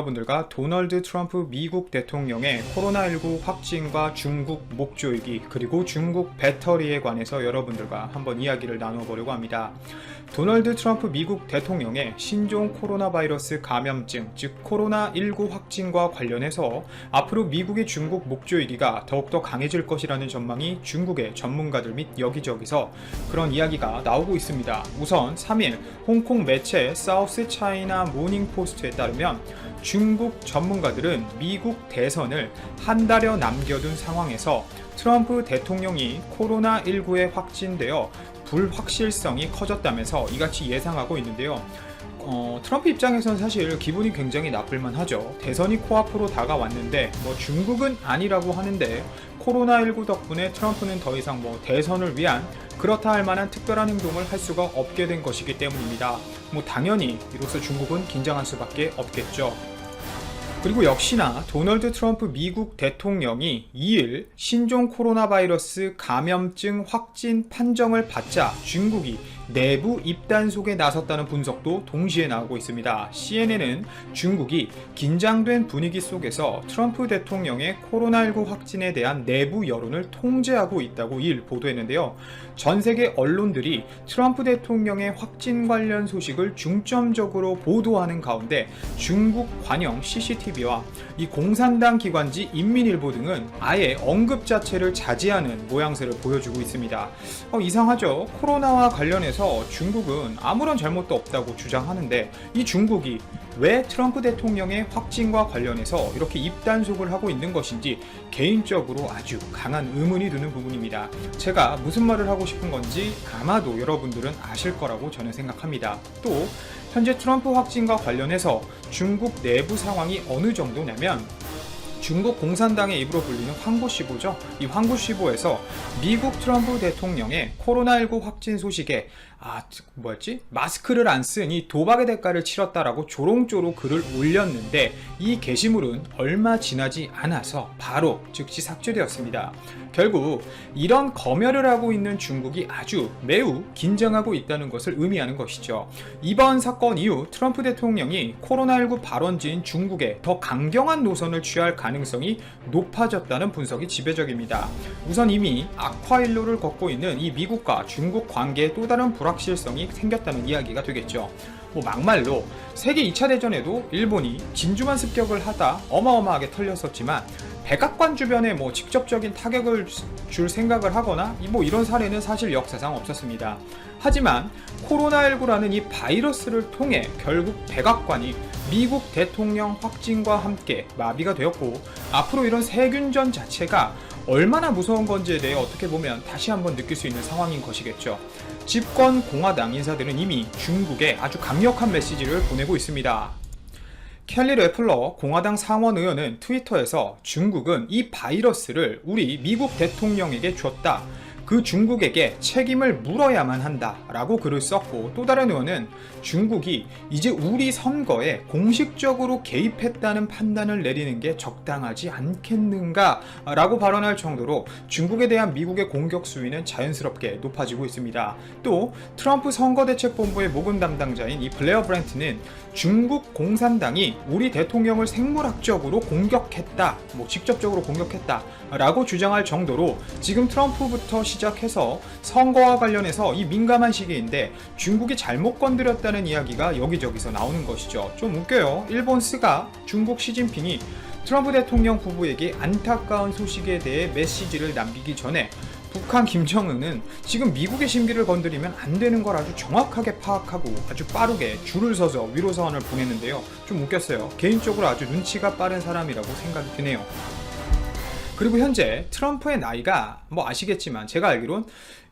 여러분들과 도널드 트럼프 미국 대통령의 코로나19 확진과 중국 목조위기 그리고 중국 배터리에 관해서 여러분들과 한번 이야기를 나눠보려고 합니다. 도널드 트럼프 미국 대통령의 신종 코로나 바이러스 감염증 즉 코로나19 확진과 관련해서 앞으로 미국의 중국 목조위기가 더욱더 강해질 것이라는 전망이 중국의 전문가들 및 여기저기서 그런 이야기가 나오고 있습니다. 우선 3일 홍콩 매체 사우스 차이나 모닝 포스트에 따르면 중국 전문가들은 미국 대선을 한 달여 남겨둔 상황에서 트럼프 대통령이 코로나19에 확진되어 불확실성이 커졌다면서 이같이 예상하고 있는데요. 트럼프 입장에서는 사실 기분이 굉장히 나쁠만 하죠. 대선이 코앞으로 다가왔는데 중국은 아니라고 하는데 코로나19 덕분에 트럼프는 더 이상 대선을 위한 그렇다 할 만한 특별한 행동을 할 수가 없게 된 것이기 때문입니다. 당연히 이로써 중국은 긴장할 수밖에 없겠죠. 그리고 역시나 도널드 트럼프 미국 대통령이 2일 신종 코로나 바이러스 감염증 확진 판정을 받자 중국이 내부 입단속에 나섰다는 분석도 동시에 나오고 있습니다. CNN은 중국이 긴장된 분위기 속에서 트럼프 대통령의 코로나19 확진에 대한 내부 여론을 통제하고 있다고 2일 보도했는데요. 전 세계 언론들이 트럼프 대통령의 확진 관련 소식을 중점적으로 보도하는 가운데 중국 관영 CCTV와 이 공산당 기관지 인민일보 등은 아예 언급 자체를 자제하는 모양새를 보여주고 있습니다. 이상하죠? 코로나와 관련해서 중국은 아무런 잘못도 없다고 주장하는데 이 중국이 왜 트럼프 대통령의 확진과 관련해서 이렇게 입단속을 하고 있는 것인지 개인적으로 아주 강한 의문이 드는 부분입니다. 제가 무슨 말을 하고 싶은 건지 아마도 여러분들은 아실 거라고 저는 생각합니다. 또 현재 트럼프 확진과 관련해서 중국 내부 상황이 어느 정도냐면 중국 공산당의 입으로 불리는 황구시보죠. 이 황구시보에서 미국 트럼프 대통령의 코로나19 확진 소식에 마스크를 안 쓴 이 도박의 대가를 치렀다라고 조롱조로 글을 올렸는데 이 게시물은 얼마 지나지 않아서 바로 즉시 삭제되었습니다. 결국 이런 검열을 하고 있는 중국이 아주 매우 긴장하고 있다는 것을 의미하는 것이죠. 이번 사건 이후 트럼프 대통령이 코로나19 발원지인 중국에 더 강경한 노선을 취할 가능성이 높아졌다는 분석이 지배적입니다. 우선 이미 악화일로를 걷고 있는 이 미국과 중국 관계에 또 다른 불확실성이 생겼다는 이야기가 되겠죠. 막말로 세계 2차 대전에도 일본이 진주만 습격을 하다 어마어마하게 털렸었지만 백악관 주변에 직접적인 타격을 줄 생각을 하거나 이런 사례는 사실 역사상 없었습니다. 하지만 코로나19라는 이 바이러스를 통해 결국 백악관이 미국 대통령 확진과 함께 마비가 되었고 앞으로 이런 세균전 자체가 얼마나 무서운 건지에 대해 어떻게 보면 다시 한번 느낄 수 있는 상황인 것이겠죠. 집권 공화당 인사들은 이미 중국에 아주 강력한 메시지를 보내고 있습니다. 켈리 레플러 공화당 상원 의원은 트위터에서 중국은 이 바이러스를 우리 미국 대통령에게 줬다. 그 중국에게 책임을 물어야만 한다 라고 글을 썼고 또 다른 의원은 중국이 이제 우리 선거에 공식적으로 개입했다는 판단을 내리는 게 적당하지 않겠는가 라고 발언할 정도로 중국에 대한 미국의 공격 수위는 자연스럽게 높아지고 있습니다. 또 트럼프 선거대책본부의 모금 담당자인 이 블레어 브렌트는 중국 공산당이 우리 대통령을 생물학적으로 공격했다, 직접적으로 공격했다 라고 주장할 정도로 지금 트럼프부터 시작해서 선거와 관련해서 이 민감한 시기인데 중국이 잘못 건드렸다는 이야기가 여기저기서 나오는 것이죠. 좀 웃겨요. 일본 스가 중국 시진핑이 트럼프 대통령 부부에게 안타까운 소식에 대해 메시지를 남기기 전에 북한 김정은은 지금 미국의 심기를 건드리면 안 되는 걸 아주 정확하게 파악하고 아주 빠르게 줄을 서서 위로서원을 보냈는데요. 좀 웃겼어요. 개인적으로 아주 눈치가 빠른 사람이라고 생각이 드네요. 그리고 현재 트럼프의 나이가 아시겠지만 제가 알기론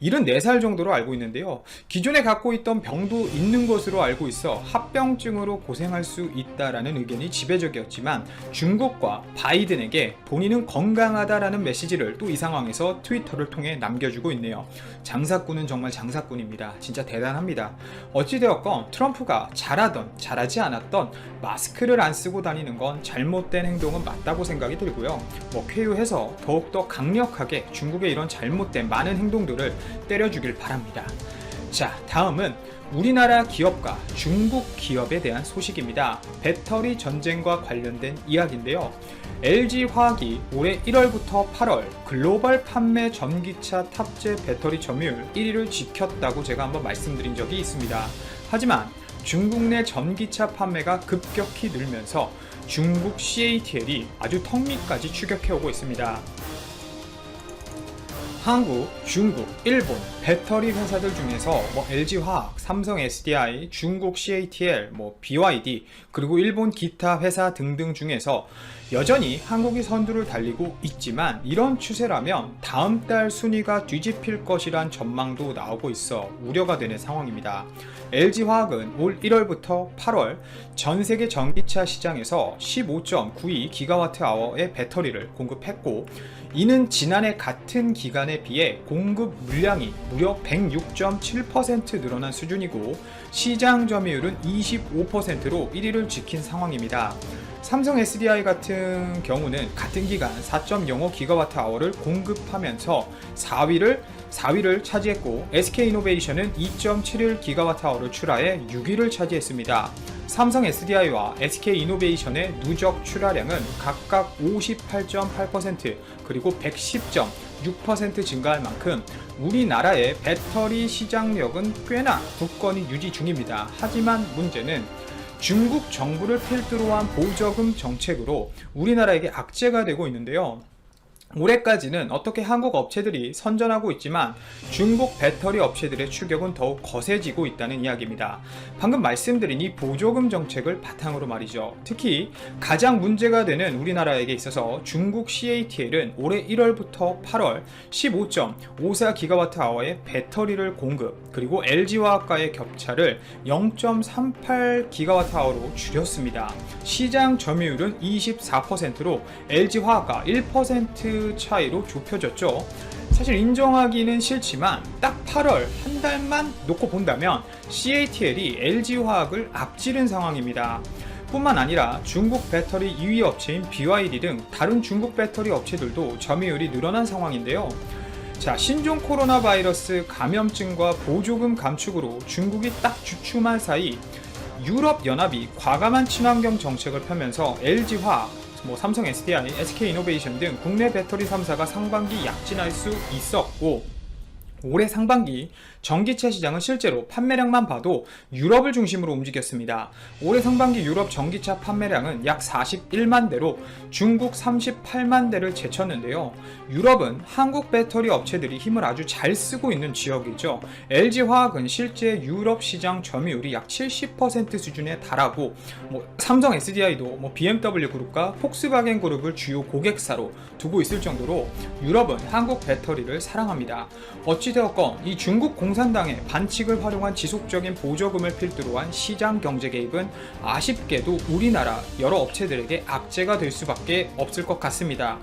74살 정도로 알고 있는데요. 기존에 갖고 있던 병도 있는 것으로 알고 있어 합병증으로 고생할 수 있다라는 의견이 지배적이었지만 중국과 바이든에게 본인은 건강하다라는 메시지를 또 이 상황에서 트위터를 통해 남겨주고 있네요. 장사꾼은 정말 장사꾼입니다. 진짜 대단합니다. 어찌되었건 트럼프가 잘하던 잘하지 않았던 마스크를 안 쓰고 다니는 건 잘못된 행동은 맞다고 생각이 들고요. 쾌유해서 더욱더 강력하게 중국의 이런 잘못된 많은 행동들을 때려주길 바랍니다. 자, 다음은 우리나라 기업과 중국 기업에 대한 소식입니다. 배터리 전쟁과 관련된 이야기인데요. LG화학이 올해 1월부터 8월 글로벌 판매 전기차 탑재 배터리 점유율 1위를 지켰다고 제가 한번 말씀드린 적이 있습니다. 하지만 중국 내 전기차 판매가 급격히 늘면서 중국 CATL이 아주 턱 밑까지 추격해오고 있습니다. 한국, 중국, 일본 배터리 회사들 중에서 LG화학, 삼성 SDI, 중국 CATL, BYD 그리고 일본 기타 회사 등등 중에서 여전히 한국이 선두를 달리고 있지만 이런 추세라면 다음 달 순위가 뒤집힐 것이란 전망도 나오고 있어 우려가 되는 상황입니다. LG화학은 올 1월부터 8월 전 세계 전기차 시장에서 15.92GWh의 배터리를 공급했고 이는 지난해 같은 기간에 비해 공급 물량이 무려 106.7% 늘어난 수준이고 시장 점유율은 25%로 1위를 지킨 상황입니다. 삼성 SDI 같은 경우는 같은 기간 4.05GWh를 공급하면서 4위를 차지했고 SK이노베이션은 2.71GWh를 출하해 6위를 차지했습니다. 삼성 SDI와 SK이노베이션의 누적 출하량은 각각 58.8% 그리고 110.6% 증가할 만큼 우리나라의 배터리 시장력은 꽤나 굳건히 유지 중입니다. 하지만 문제는 중국 정부를 필두로 한 보조금 정책으로 우리나라에게 악재가 되고 있는데요. 올해까지는 어떻게 한국 업체들이 선전하고 있지만 중국 배터리 업체들의 추격은 더욱 거세지고 있다는 이야기입니다. 방금 말씀드린 이 보조금 정책을 바탕으로 말이죠. 특히 가장 문제가 되는 우리나라에게 있어서 중국 CATL은 올해 1월부터 8월 15.54GWh의 배터리를 공급 그리고 LG화학과의 격차를 0.38GWh로 줄였습니다. 시장 점유율은 24%로 LG화학과 1% 차이로 좁혀졌죠. 사실 인정하기는 싫지만 딱 8월 한 달만 놓고 본다면 CATL이 LG화학을 앞지른 상황입니다. 뿐만 아니라 중국 배터리 2위 업체인 BYD 등 다른 중국 배터리 업체들도 점유율이 늘어난 상황인데요. 자, 신종 코로나 바이러스 감염증과 보조금 감축으로 중국이 딱 주춤한 사이 유럽연합이 과감한 친환경 정책을 펴면서 LG화학, 삼성 SDI, SK이노베이션 등 국내 배터리 3사가 상반기 약진할 수 있었고 올해 상반기 전기차 시장은 실제로 판매량만 봐도 유럽을 중심으로 움직였습니다. 올해 상반기 유럽 전기차 판매량은 약 41만 대로 중국 38만 대를 제쳤는데요. 유럽은 한국 배터리 업체들이 힘을 아주 잘 쓰고 있는 지역이죠. LG화학은 실제 유럽 시장 점유율이 약 70% 수준에 달하고 삼성 SDI도 BMW 그룹과 폭스바겐 그룹을 주요 고객사로 두고 있을 정도로 유럽은 한국 배터리를 사랑합니다. 어찌되었건 이 중국 공산당의 반칙을 활용한 지속적인 보조금을 필두로 한 시장 경제 개입은 아쉽게도 우리나라 여러 업체들에게 악재가 될 수밖에 없을 것 같습니다.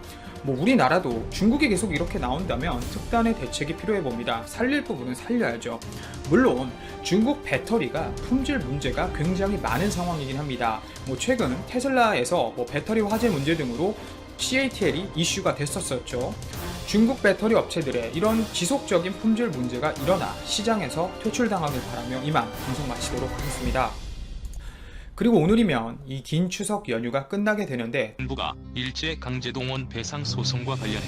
우리나라도 중국이 계속 이렇게 나온다면 특단의 대책이 필요해 봅니다. 살릴 부분은 살려야죠. 물론 중국 배터리가 품질 문제가 굉장히 많은 상황이긴 합니다. 최근 테슬라에서 배터리 화재 문제 등으로 CATL이 이슈가 됐었죠. 중국 배터리 업체들의 이런 지속적인 품질 문제가 일어나 시장에서 퇴출당하길 바라며 이만 방송 마치도록 하겠습니다. 그리고 오늘이면 이 긴 추석 연휴가 끝나게 되는데 정부가 일제 강제동원 배상 소송과 관련해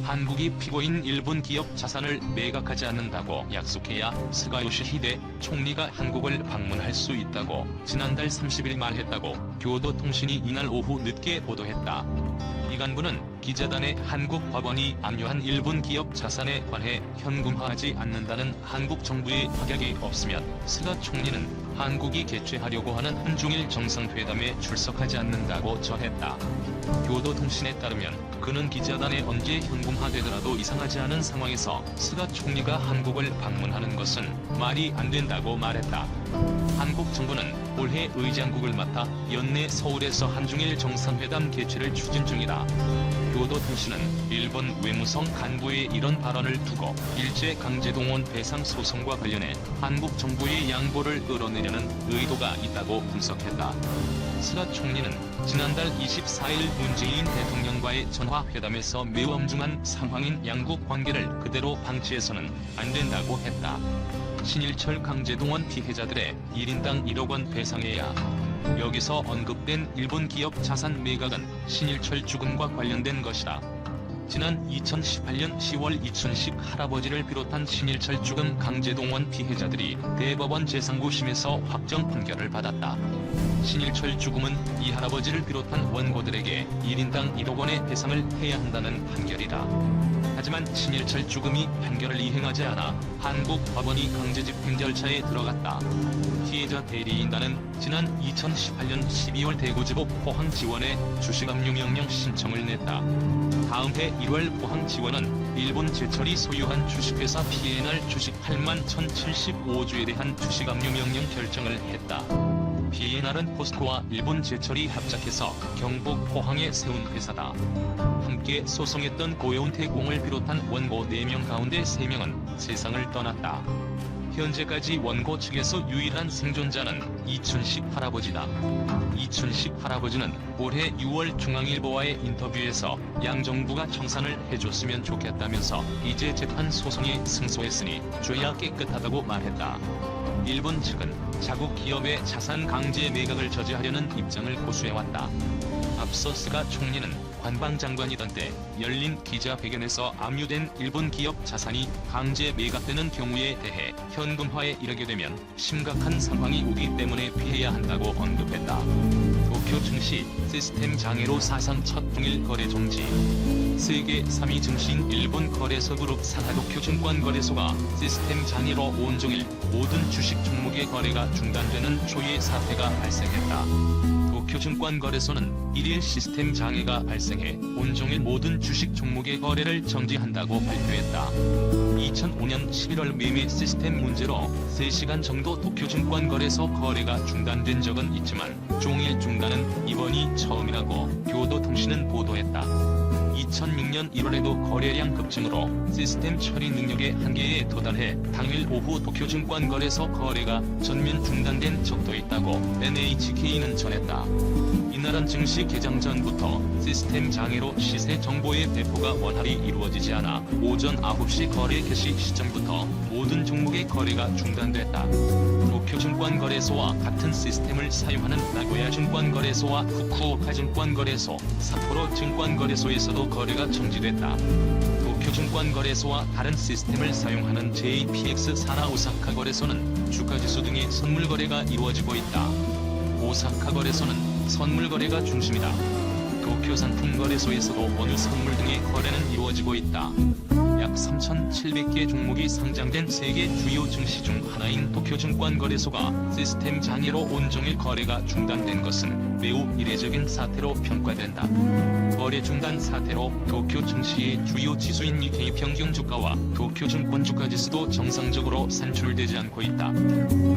한국이 피고인 일본 기업 자산을 매각하지 않는다고 약속해야 스가 요시히데 총리가 한국을 방문할 수 있다고 지난달 30일 말했다고 교도통신이 이날 오후 늦게 보도했다. 이 간부는 기자단에 한국 법원이 압류한 일본 기업 자산에 관해 현금화하지 않는다는 한국 정부의 확약이 없으면 스가 총리는 한국이 개최하려고 하는 한중일 정상회담에 출석하지 않는다고 전했다. 교도통신에 따르면 그는 기자단에 언제 현금화되더라도 이상하지 않은 상황에서 스가 총리가 한국을 방문하는 것은 말이 안 된다고 말했다. 한국 정부는 올해 의장국을 맡아 연내 서울에서 한중일 정상회담 개최를 추진 중이다. 교도통신은 일본 외무성 간부의 이런 발언을 두고 일제 강제동원 배상 소송과 관련해 한국 정부의 양보를 끌어내려는 의도가 있다고 분석했다. 스가 총리는 지난달 24일 문재인 대통령과의 전화회담에서 매우 엄중한 상황인 양국 관계를 그대로 방치해서는 안 된다고 했다. 신일철 강제동원 피해자들의 1인당 1억 원 배상해야. 여기서 언급된 일본 기업 자산 매각은 신일철 죽음과 관련된 것이다. 지난 2018년 10월 이춘식 할아버지를 비롯한 신일철 죽음 강제동원 피해자들이 대법원 제3구심에서 확정 판결을 받았다. 신일철 죽음은 이 할아버지를 비롯한 원고들에게 1인당 1억 원의 배상을 해야 한다는 판결이다. 하지만 신일철 죽음이 판결을 이행하지 않아 한국 법원이 강제 집행 절차에 들어갔다. 피해자 대리인단은 지난 2018년 12월 대구지법 포항지원에 주식압류명령 신청을 냈다. 다음 해 1월 포항지원은 일본 제철이 소유한 주식회사 P&R 주식 8만 1075주에 대한 주식압류명령 결정을 했다. P&R은 포스코와 일본 제철이 합작해서 경북 포항에 세운 회사다. 함께 소송했던 고요운태 공을 비롯한 원고 4명 가운데 3명은 세상을 떠났다. 현재까지 원고 측에서 유일한 생존자는 이춘식 할아버지다. 이춘식 할아버지는 올해 6월 중앙일보와의 인터뷰에서 양정부가 청산을 해줬으면 좋겠다면서 이제 재판 소송에 승소했으니 죄야 깨끗하다고 말했다. 일본 측은 자국 기업의 자산 강제 매각을 저지하려는 입장을 고수해왔다. 앞서 스가 총리는 관방장관이던 때 열린 기자회견에서 압류된 일본 기업 자산이 강제 매각되는 경우에 대해 현금화에 이르게 되면 심각한 상황이 오기 때문에 피해야 한다고 언급했다. 도쿄 증시 시스템 장애로 사상 첫 동일 거래 정지. 세계 3위 증시인 일본 거래소 그룹 산하 도쿄 증권거래소가 시스템 장애로 온종일 모든 주식 종목의 거래가 중단되는 초유의 사태가 발생했다. 도쿄증권거래소는 1일 시스템 장애가 발생해 온종일 모든 주식 종목의 거래를 정지한다고 발표했다. 2005년 11월 매매 시스템 문제로 3시간 정도 도쿄증권거래소 거래가 중단된 적은 있지만 종일 중단은 이번이 처음이라고 교도통신은 보도했다. 2006년 1월에도 거래량 급증으로 시스템 처리 능력의 한계에 도달해 당일 오후 도쿄증권거래소 거래가 전면 중단된 적도 있다고 NHK는 전했다. 이날은 증시 개장 전부터 시스템 장애로 시세 정보의 배포가 원활히 이루어지지 않아 오전 9시 거래 개시 시점부터 모든 종목의 거래가 중단됐다. 도쿄증권거래소와 같은 시스템을 사용하는 나고야 증권거래소와 후쿠오카 증권거래소, 삿포로 증권거래소에서도 거래가 정지됐다. 도쿄증권거래소와 다른 시스템을 사용하는 JPX 산하 오사카 거래소는 주가지수 등의 선물 거래가 이루어지고 있다. 오사카 거래소는 선물 거래가 중심이다. 도쿄 상품 거래소에서도 어느 선물 등의 거래는 이루어지고 있다. 약 3,700개 종목이 상장된 세계 주요 증시 중 하나인 도쿄증권거래소가 시스템 장애로 온종일 거래가 중단된 것은 매우 이례적인 사태로 평가된다. 거래 중단 사태로 도쿄 증시의 주요 지수인 니케이 평균 주가와 도쿄증권 주가지수도 정상적으로 산출되지 않고 있다.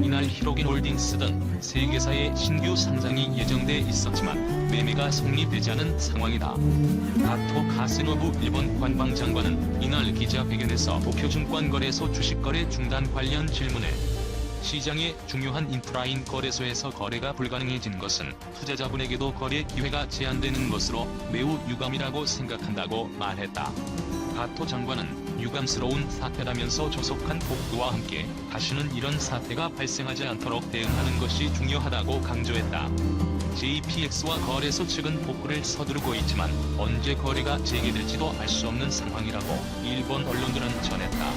이날 히로기홀딩스 등 세 개사의 신규 상장이 예정돼 있었지만 매매가 성립되지 않은 상황이다. 가토 가스노부 일본 관방장관은 이날 기자회견에서 도쿄증권거래소 주식거래 중단 관련 질문에 시장의 중요한 인프라인 거래소에서 거래가 불가능해진 것은 투자자분에게도 거래 기회가 제한되는 것으로 매우 유감이라고 생각한다고 말했다. 가토 장관은 유감스러운 사태라면서 조속한 복구와 함께 다시는 이런 사태가 발생하지 않도록 대응하는 것이 중요하다고 강조했다. JPX와 거래소 측은 복구를 서두르고 있지만 언제 거래가 재개될지도 알 수 없는 상황이라고 일본 언론들은 전했다.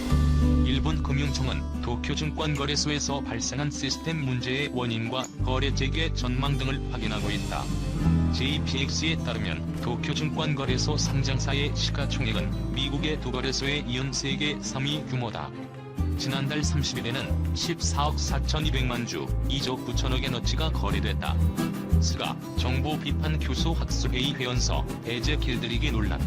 일본 금융청은 도쿄증권거래소에서 발생한 시스템 문제의 원인과 거래 재개 전망 등을 확인하고 있다. JPX에 따르면 도쿄증권거래소 상장사의 시가총액은 미국의 두 거래소에 이은 세계 3위 규모다. 지난달 30일에는 14억 4,200만 주, 2조 9천억의 너치가 거래됐다. 스가 정부 비판 교수 학술회의 회원서 배제 길들이기 논란.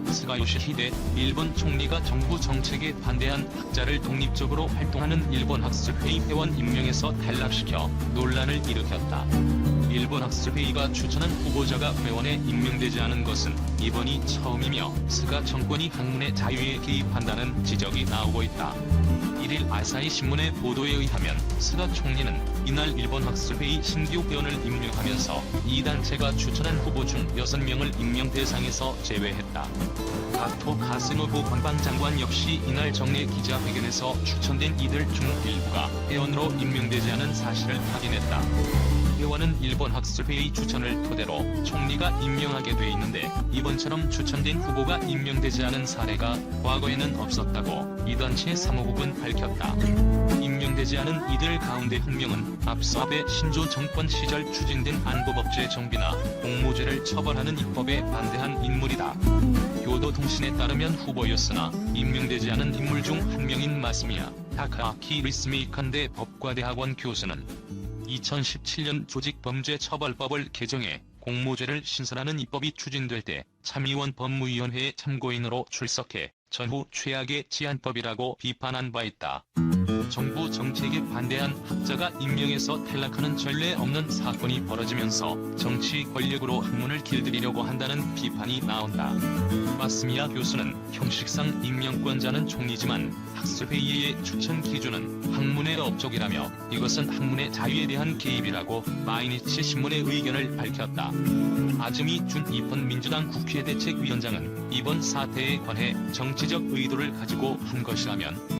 스가 요시히데 일본 총리가 정부 정책에 반대한 학자를 독립적으로 활동하는 일본 학술회의 회원 임명에서 탈락시켜 논란을 일으켰다. 일본 학술회의가 추천한 후보자가 회원에 임명되지 않은 것은 이번이 처음이며 스가 정권이 학문의 자유에 개입한다는 지적이 나오고 있다. 1일 아사히 신문의 보도에 의하면 스가 총리는 이날 일본 학술회의 신규 회원을 임명하면서 이 단체가 추천한 후보 중 6명을 임명 대상에서 제외했다. 가토 가스노부 관방장관 역시 이날 정례 기자회견에서 추천된 이들 중 일부가 회원으로 임명되지 않은 사실을 확인했다. 회원은 일본 학술회의 추천을 토대로 총리가 임명하게 돼 있는데 이번처럼 추천된 후보가 임명되지 않은 사례가 과거에는 없었다고 이 단체 사무국은 밝혔다. 임명되지 않은 이들 가운데 한 명은 앞서 아베 신조 정권 시절 추진된 안보법제 정비나 공모죄를 처벌하는 입법에 반대한 인물이다. 교도통신에 따르면 후보였으나 임명되지 않은 인물 중 한 명인 마스미야 타카아키 리스메이칸대 법과대학원 교수는 2017년 조직범죄처벌법을 개정해 공모죄를 신설하는 입법이 추진될 때 참의원 법무위원회의 참고인으로 출석해 전후 최악의 치안법이라고 비판한 바 있다. 정부 정책에 반대한 학자가 임명에서 탈락하는 전례 없는 사건이 벌어지면서 정치 권력으로 학문을 길들이려고 한다는 비판이 나온다. 마스미야 교수는 형식상 임명권자는 총리지만 학술회의의 추천 기준은 학문의 업적이라며 이것은 학문의 자유에 대한 개입이라고 마이니치 신문의 의견을 밝혔다. 아즈미 준 이폰 민주당 국회대책위원장은 이번 사태에 관해 정치적 의도를 가지고 한 것이라면